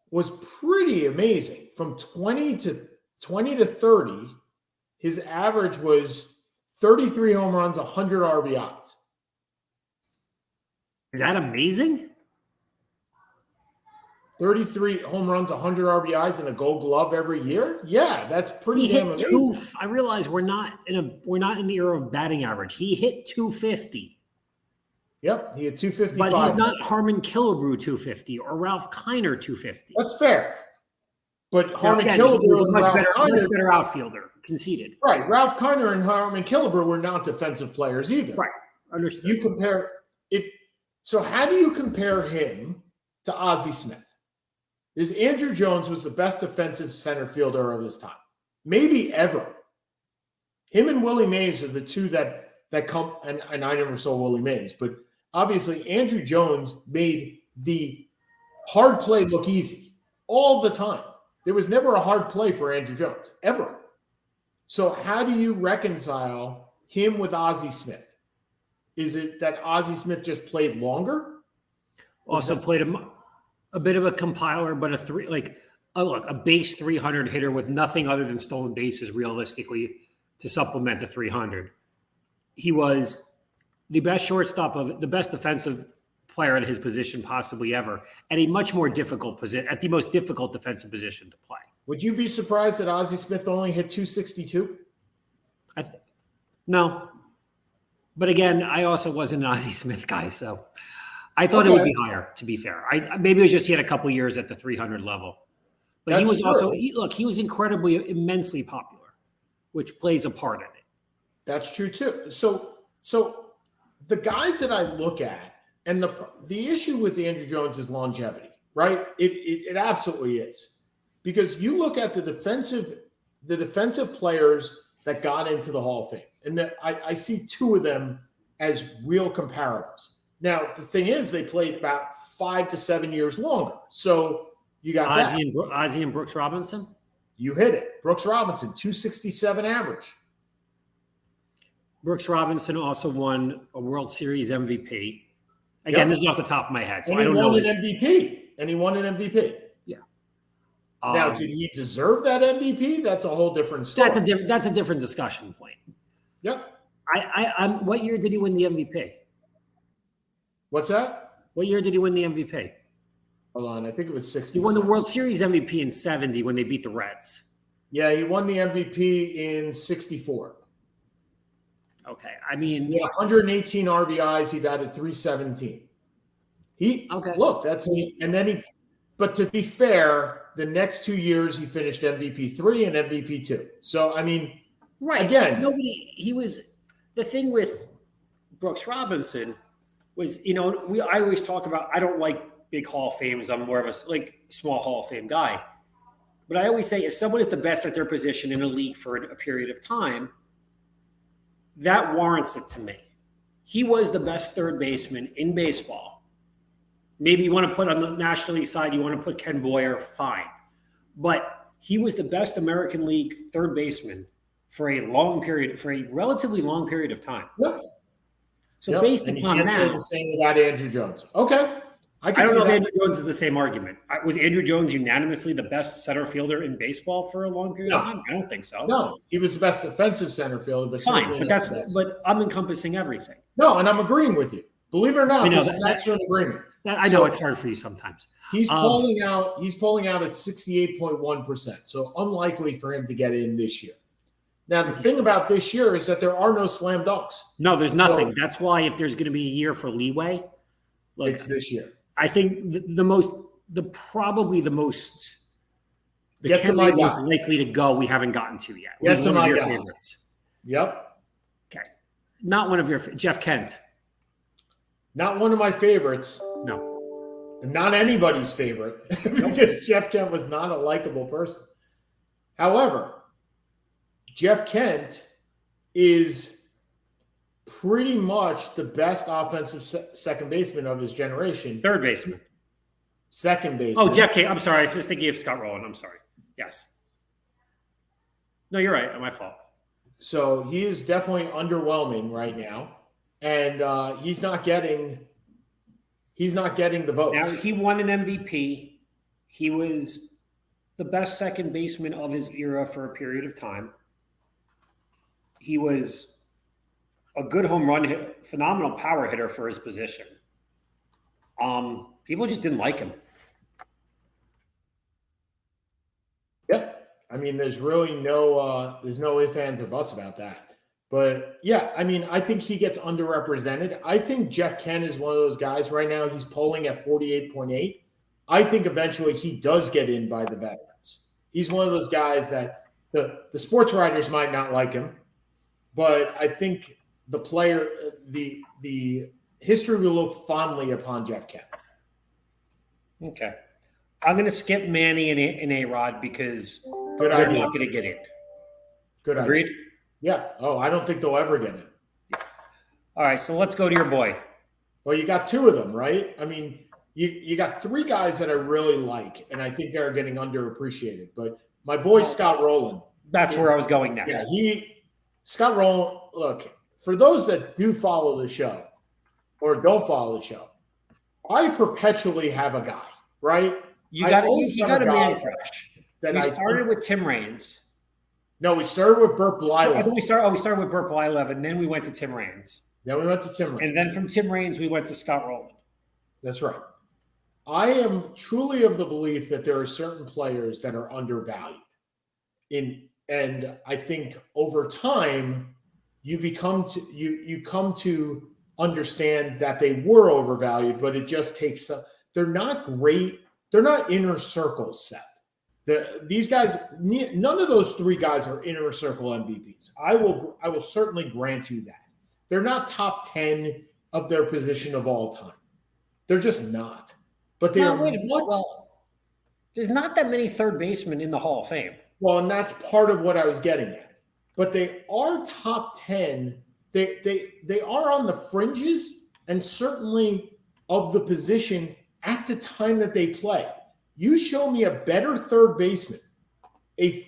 was pretty amazing. From 20 to 30, his average was 33 home runs, 100 RBIs. Is that amazing? 33 home runs, 100 RBIs, and a Gold Glove every year? Yeah, that's pretty damn amazing. I realize we're not in the era of batting average. He hit 250. Yep, he had 255. But he's not Harmon Killebrew 250 or Ralph Kiner 250. That's fair. But Harmon Killebrew and Ralph Kiner, much better outfielder, conceded. Right, Ralph Kiner and Harmon Killebrew were not defensive players either. Right, understood. You compare it. So how do you compare him to Ozzie Smith? Is Andrew Jones was the best defensive center fielder of his time, maybe ever. Him and Willie Mays are the two that come, and I never saw Willie Mays, but obviously Andrew Jones made the hard play look easy all the time. There was never a hard play for Andrew Jones, ever. So how do you reconcile him with Ozzie Smith? Is it that Ozzie Smith just played longer? Also played a bit of a compiler, but a base 300 hitter with nothing other than stolen bases realistically to supplement the 300. He was the best shortstop of the best defensive player at his position possibly ever, at a much more difficult position, at the most difficult defensive position to play. Would you be surprised that Ozzie Smith only hit 262? No. But again, I also wasn't an Ozzie Smith guy, so I thought it would be higher, to be fair. Maybe it was just he had a couple years at the 300 level. But he was also, he was immensely popular, which plays a part in it. That's true too. So the guys that I look at, and the issue with Andrew Jones is longevity, right? It absolutely is. Because you look at the defensive players that got into the Hall of Fame, and I see two of them as real comparables. Now, the thing is, they played about 5 to 7 years longer. So you got Ozzie and Brooks Robinson? You hit it. Brooks Robinson, 267 average. Brooks Robinson also won a World Series MVP. Again, This is off the top of my head, so I don't know. And he won an MVP. Yeah. Now, did he deserve that MVP? That's a whole different story. That's a different discussion point. Yep. What year did he win the MVP? What's that? What year did he win the MVP? Hold on, I think it was 60. He won the World Series MVP in 70 when they beat the Reds. Yeah, he won the MVP in 64. Okay, I mean, he had 118 RBIs. He batted 317. But to be fair, the next 2 years he finished MVP 3 and MVP 2. So I mean, right again, the thing with Brooks Robinson was, I always talk about, I don't like big Hall of Fames. I'm more of a small Hall of Fame guy. But I always say if someone is the best at their position in a league for a period of time, that warrants it to me. He was the best third baseman in baseball. Maybe you want to put on the National League side, you want to put Ken Boyer, fine. But he was the best American League third baseman for a relatively long period of time. Yep. So based upon that, say the same about Andrew Jones. Okay. I don't know if Andrew Jones is the same argument. Was Andrew Jones unanimously the best center fielder in baseball for a long period of time? I don't think so. No, he was the best defensive center fielder. But fine, but I'm encompassing everything. No, and I'm agreeing with you. Believe it or not, this is actually an agreement. I know it's hard for you sometimes. He's polling out at 68.1%. So unlikely for him to get in this year. Now, the thing about this year is that there are no slam dunks. No, there's nothing. So, that's why if there's going to be a year for leeway, it's this year. I think the most likely to go we haven't gotten to yet. Yes, to my favorites. Yep. Okay. Not one of your Jeff Kent. Not one of my favorites. No. Not anybody's favorite because Jeff Kent was not a likable person. However, Jeff Kent is pretty much the best offensive second baseman of his generation. Third baseman. Second baseman. Oh, Jeff Kent. I'm sorry. I was thinking of Scott Rowland. I'm sorry. Yes. No, you're right. My fault. So he is definitely underwhelming right now. And he's not getting the votes. Now, he won an MVP. He was the best second baseman of his era for a period of time. He was a good home run hit, phenomenal power hitter for his position. People just didn't like him. Yeah. I mean, there's really no ifs, ands, or buts about that. But yeah, I mean, I think he gets underrepresented. I think Jeff Kent is one of those guys right now. He's polling at 48.8. I think eventually he does get in by the veterans. He's one of those guys that the sports writers might not like him, but I think the player, the history will look fondly upon Jeff Kent. Okay. I'm going to skip Manny and A-Rod because they're not going to get in. Good idea. Agreed? Yeah. Oh, I don't think they'll ever get it. All right, so let's go to your boy. Well, you got two of them, right? I mean, you got three guys that I really like, and I think they're getting underappreciated. But my boy Scott Rowland. That's where I was going next. Yeah, Scott Rowland, look, for those that do follow the show or don't follow the show, I perpetually have a guy, right? You got a man crush. We started with Tim Raines. No, we started with Burt Blyleven. I think we started with Burt Blyleven, and then we went to Tim Raines. Then we went to Tim Raines. And then from Tim Raines, we went to Scott Rowland. That's right. I am truly of the belief that there are certain players that are undervalued. And I think over time you come to understand that they were overvalued, but it just takes they're not great. They're not inner circle, Seth. These guys, none of those three guys are inner circle MVPs. I will certainly grant you that. They're not top 10 of their position of all time. They're just not. But they are. Well, there's not that many third basemen in the Hall of Fame. Well, and that's part of what I was getting at. But they are top 10. They are on the fringes and certainly of the position at the time that they play. You show me a better third baseman, a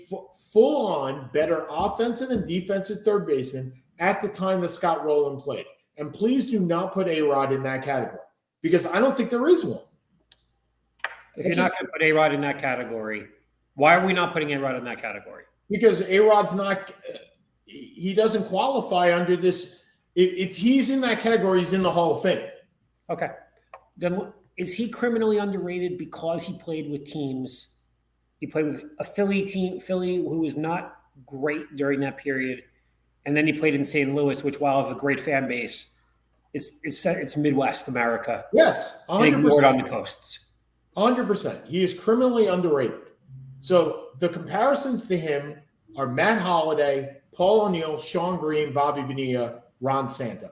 full-on better offensive and defensive third baseman at the time that Scott Rowland played. And please do not put A-Rod in that category because I don't think there is one. If you're not going to put A-Rod in that category, why are we not putting A-Rod in that category? Because A-Rod's not – he doesn't qualify under this. If he's in that category, he's in the Hall of Fame. Okay. Then is he criminally underrated because he played with teams? He played with a Philly who was not great during that period. And then he played in St. Louis, which, while has a great fan base, it's Midwest America. Yes, 100%. And ignored on the coasts. 100%. He is criminally underrated. So the comparisons to him are Matt Holliday, Paul O'Neill, Sean Green, Bobby Bonilla, Ron Santo.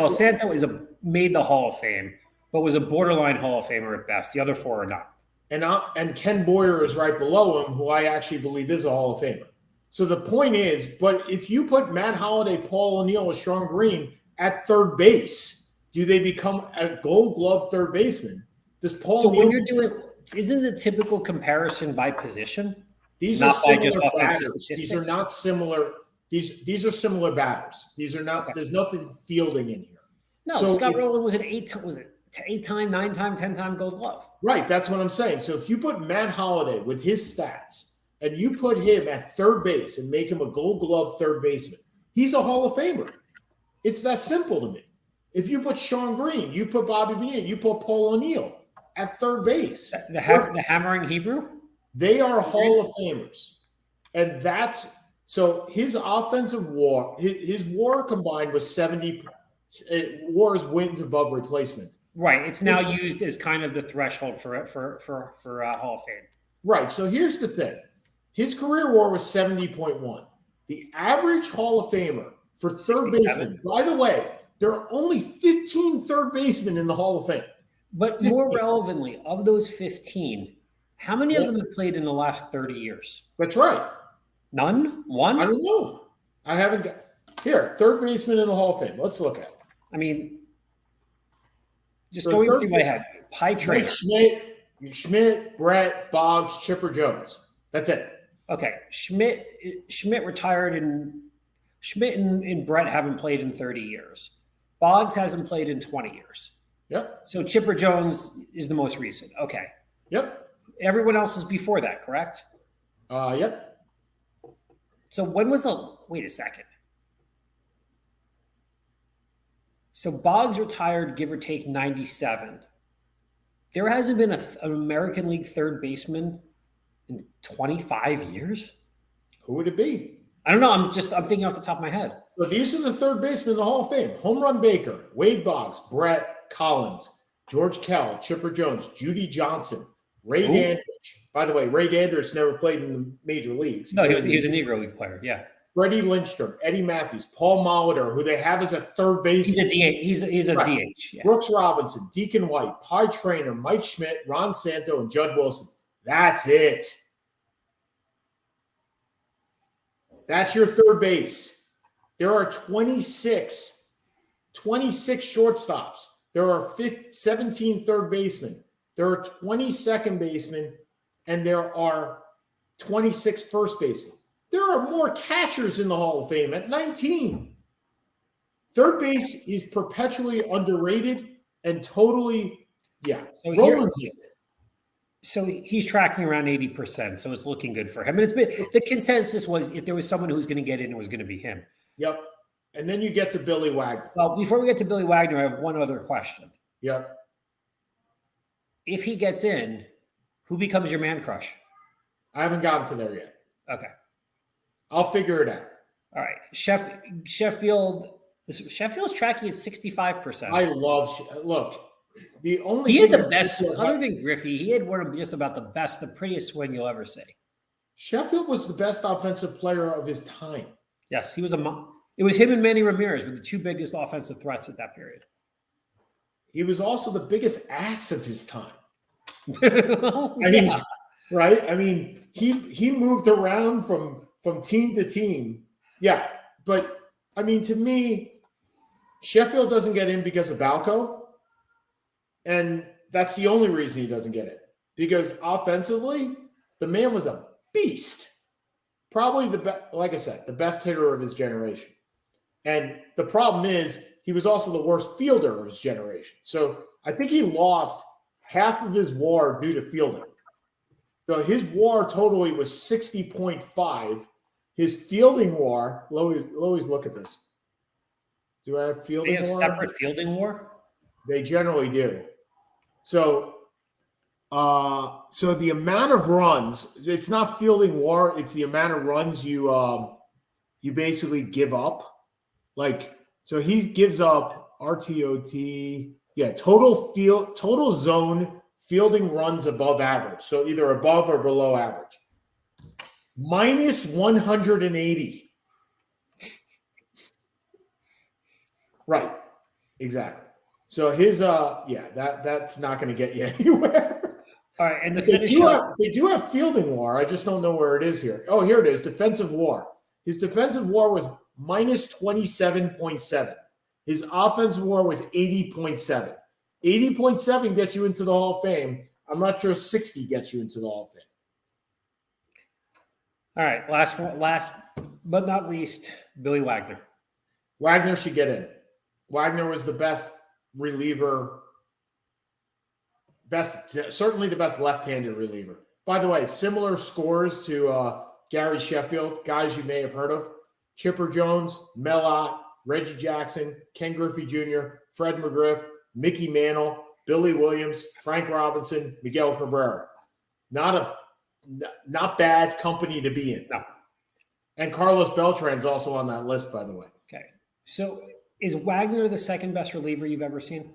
Santo made the Hall of Fame, but was a borderline Hall of Famer at best. The other four are not. And Ken Boyer is right below him, who I actually believe is a Hall of Famer. So the point is, but if you put Matt Holliday, Paul O'Neill, or Sean Green at third base, do they become a Gold Glove third baseman? Does Paul O'Neill? When you're doing, isn't the typical comparison by position? These are similar batters. These are not similar. These are similar batters. These are not. Okay. There's nothing fielding in here. No, so Scott Rowland was an 8-time, 9-time, 10-time Gold Glove. Right. That's what I'm saying. So if you put Matt Holliday with his stats and you put him at third base and make him a Gold Glove third baseman, he's a Hall of Famer. It's that simple to me. If you put Sean Green, you put Bobby Bonilla, you put Paul O'Neill at third base. The hammering Hebrew? They are Hall of Famers. And that's – so his offensive WAR, his WAR combined was 70 – WAR is wins above replacement. Right. It's now used as kind of the threshold for Hall of Fame. Right. So here's the thing. His career WAR was 70.1. The average Hall of Famer for third baseman, by the way, there are only 15 third basemen in the Hall of Fame. But more relevantly, of those 15, how many of them have played in the last 30 years? That's right. None? One? I don't know. I haven't got – here, third baseman in the Hall of Fame. Let's look at it. I mean, just going through my head. Pie trainer. Schmidt, Brett, Boggs, Chipper Jones. That's it. Okay. Schmidt retired Schmidt and Brett haven't played in 30 years. Boggs hasn't played in 20 years. Yep. So Chipper Jones is the most recent. Okay. Yep. Everyone else is before that, correct? Yep. So when was the – wait a second. So Boggs retired, give or take, 97. There hasn't been an American League third baseman in 25 years? Who would it be? I don't know. I'm thinking off the top of my head. So these are the third basemen in the Hall of Fame. Home Run Baker, Wade Boggs, Brett Collins, George Kell, Chipper Jones, Judy Johnson, Ray Dandridge. By the way, Ray Dandridge never played in the major leagues. No, he was a Negro League player, yeah. Freddie Lindstrom, Eddie Matthews, Paul Molitor, who they have as a third baseman. He's a right. DH. Yeah. Brooks Robinson, Deacon White, Pie Trainer, Mike Schmidt, Ron Santo, and Judd Wilson. That's it. That's your third base. There are 26 shortstops. There are 17 third basemen. There are 20 second basemen, and there are 26 first basemen. There are more catchers in the Hall of Fame at 19. Third base is perpetually underrated and totally, yeah. So he's tracking around 80%, so it's looking good for him. And it's been the consensus was if there was someone who's going to get in, it was going to be him. Yep. And then you get to Billy Wagner. Well, before we get to Billy Wagner, I have one other question. Yep. If he gets in, who becomes your man crush? I haven't gotten to there yet. Okay. I'll figure it out. All right. Sheffield's tracking at 65%. I love look. The only He had thing the best, other than Griffey, he had one of just about the best, the prettiest swing you'll ever see. Sheffield was the best offensive player of his time. Yes, he was it was him and Manny Ramirez were the two biggest offensive threats at that period. He was also the biggest ass of his time. I mean, right? I mean, he moved around from team to team. Yeah, but I mean, to me, Sheffield doesn't get in because of Balco, and that's the only reason he doesn't get it. Because offensively, the man was a beast. Probably like I said, the best hitter of his generation. And the problem is he was also the worst fielder of his generation. So I think he lost half of his WAR due to fielding. So his WAR totally was 60.5. His fielding WAR, Lois, look at this. Do I have fielding WAR? They have separate fielding WAR? They generally do. So the amount of runs, it's not fielding WAR, it's the amount of runs you basically give up. Like, so he gives up RTOT, total zone fielding runs above average. So either above or below average. Minus 180. Right. Exactly. So his that's not going to get you anywhere. All right, and they do have fielding WAR. I just don't know where it is here. Oh, here it is. Defensive WAR. His defensive WAR was minus 27.7. His offensive WAR was 80.7. 80.7 gets you into the Hall of Fame. I'm not sure 60 gets you into the Hall of Fame. All right, last but not least, Billy Wagner. Wagner should get in. Wagner was the best reliever, certainly the best left-handed reliever. By the way, similar scores to Gary Sheffield, guys you may have heard of: Chipper Jones, Mel Ott, Reggie Jackson, Ken Griffey Jr., Fred McGriff, Mickey Mantle, Billy Williams, Frank Robinson, Miguel Cabrera. Not bad company to be in. No. And Carlos Beltran's also on that list, by the way. Okay. So is Wagner the second best reliever you've ever seen?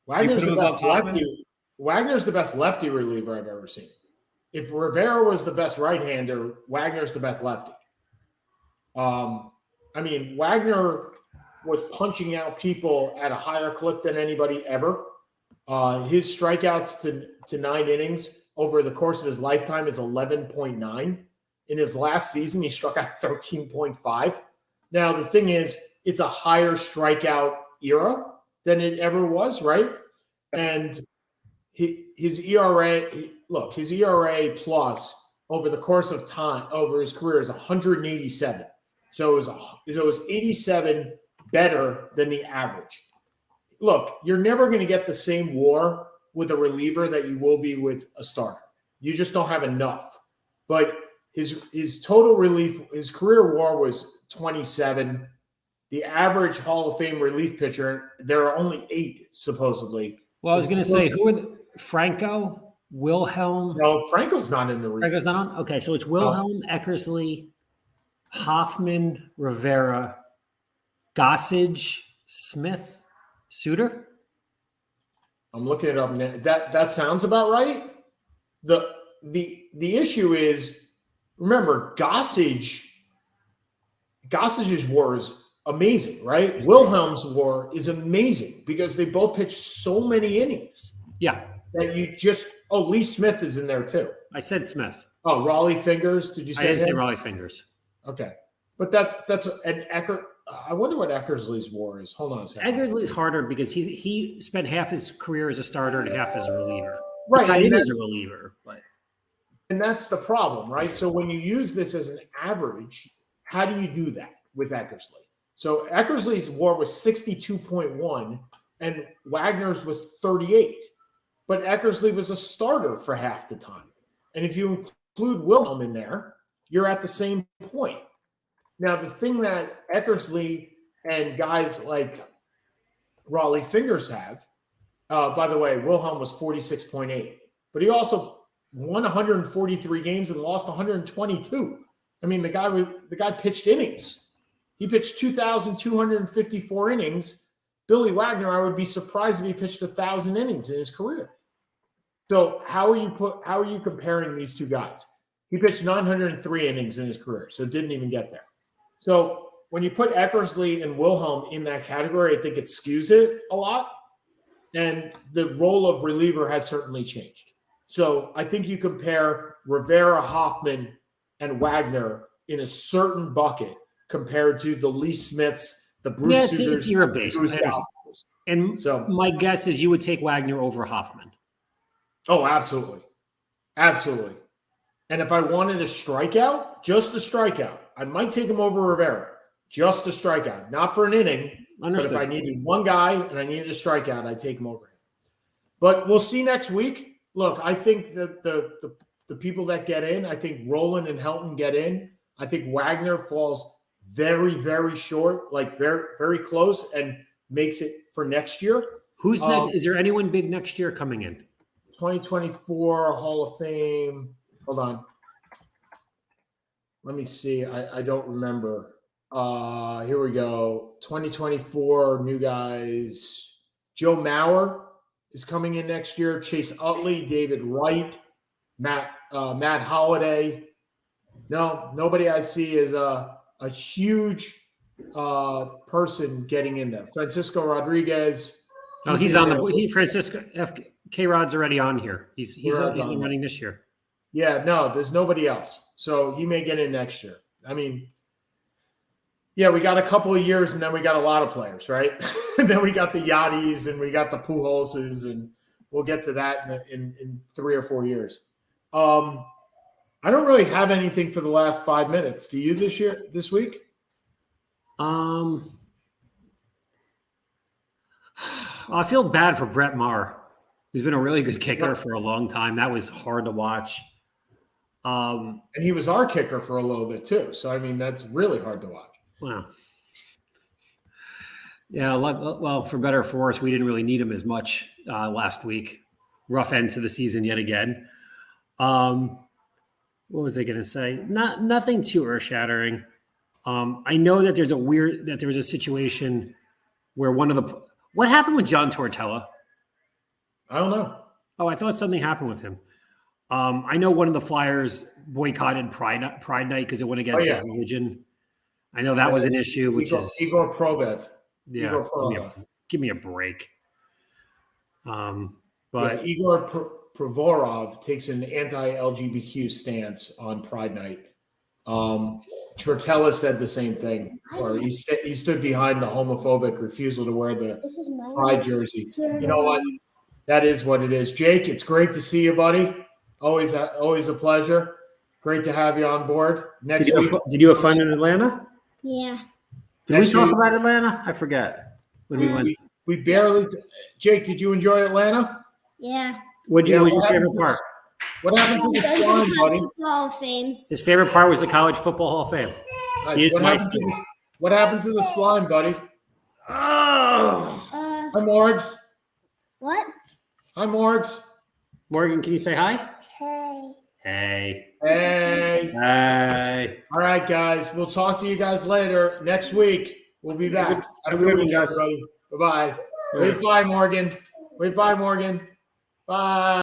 Wagner's the best lefty. Wagner's the best lefty reliever I've ever seen. If Rivera was the best right-hander, Wagner's the best lefty. I mean, Wagner was punching out people at a higher clip than anybody ever. His strikeouts to 9 innings over the course of his lifetime is 11.9. In his last season, he struck out 13.5. Now, the thing is, it's a higher strikeout era than it ever was, right? And his ERA plus over the course of time, over his career, is 187. So it was 87 better than the average. Look, you're never going to get the same WAR with a reliever that you will be with a starter. You just don't have enough. But his total relief, his career WAR was 27. The average Hall of Fame relief pitcher, there are only 8 supposedly. Well, I was going to say, who are Franco, Wilhelm? No, Franco's not in the relief. Franco's not on? Okay, so it's Wilhelm, Eckersley, Hoffman, Rivera, Gossage, Smith, Suter. I'm looking it up now. That sounds about right. The issue is, remember, Gossage's WAR is amazing, right? Wilhelm's WAR is amazing because they both pitch so many innings. Yeah. That you just Lee Smith is in there too. I said Smith. Oh, Raleigh Fingers. Did you say? I didn't say Raleigh Fingers. Okay, but that's an Ecker. I wonder what Eckersley's WAR is. Hold on a second. Eckersley's harder because he spent half his career as a starter and half as a reliever. Right, He is a reliever, and that's the problem, right? So when you use this as an average, how do you do that with Eckersley? So Eckersley's WAR was 62.1 and Wagner's was 38. But Eckersley was a starter for half the time. And if you include Wilhelm in there, you're at the same point. Now, the thing that Eckersley and guys like Raleigh Fingers have, by the way, Wilhelm was 46.8, but he also won 143 games and lost 122. I mean, the guy pitched innings. He pitched 2,254 innings. Billy Wagner, I would be surprised if he pitched 1,000 innings in his career. So how are you comparing these two guys? He pitched 903 innings in his career, so didn't even get there. So when you put Eckersley and Wilhelm in that category, I think it skews it a lot. And the role of reliever has certainly changed. So I think you compare Rivera, Hoffman, and Wagner in a certain bucket compared to the Lee Smiths, the Bruce Sutters, it's era-based. And so my guess is you would take Wagner over Hoffman. Oh, absolutely. Absolutely. And if I wanted a strikeout, just a strikeout, I might take him over Rivera. Just a strikeout. Not for an inning. Understood. But if I needed one guy and I needed a strikeout, I'd take him over him. But we'll see next week. Look, I think that the people that get in, I think Roland and Helton get in. I think Wagner falls very, very short, like very, very close, and makes it for next year. Who's next? Is there anyone big next year coming in? 2024 Hall of Fame. Hold on. Let me see. I don't remember. Here we go. 2024 new guys. Joe Mauer is coming in next year. Chase Utley, David Wright, Matt Holliday. No, nobody I see is a huge person getting in there. Francisco Rodriguez. Oh, he's on the Francisco K Rod's already on here. He's running this year. Yeah, no, there's nobody else. So he may get in next year. I mean, yeah, we got a couple of years and then we got a lot of players, right? And then we got the Yachties and we got the Pujols, and we'll get to that in 3 or 4 years. I don't really have anything for the last 5 minutes. Do you this week? I feel bad for Brett Maher. He's been a really good kicker for a long time. That was hard to watch. And he was our kicker for a little bit too. So, I mean, that's really hard to watch. Wow. Yeah, well, for better or for worse, we didn't really need him as much last week. Rough end to the season yet again. What was I going to say? Nothing too earth-shattering. I know that there was a situation where what happened with John Tortella? I don't know. Oh, I thought something happened with him. I know one of the Flyers boycotted Pride Night because it went against his religion. I know that was an issue, which is Igor Provev. Yeah, Igor Provev. Give me a break. But Igor Provorov takes an anti-LGBTQ stance on Pride Night. Tortella said the same thing, or he stood behind the homophobic refusal to wear the Pride jersey. You know what? That is what it is. Jake, it's great to see you, buddy. Always a pleasure. Great to have you on board. Next week. Did you have fun in Atlanta? Yeah. Did we talk about Atlanta? I forget. We barely. Jake, did you enjoy Atlanta? Yeah. What was your favorite part? What happened to the slime, buddy? Hall of Fame. His favorite part was the College Football Hall of Fame. Nice. What happened to the slime, buddy? Oh. Hi, Morgs. What? Hi, Morgs. Morgan, can you say hi? Hey. Hey. Hey. Hey. All right, guys. We'll talk to you guys later. Next week, we'll be back. Have a good one, guys. Bye-bye. Wait, bye, Morgan. Bye.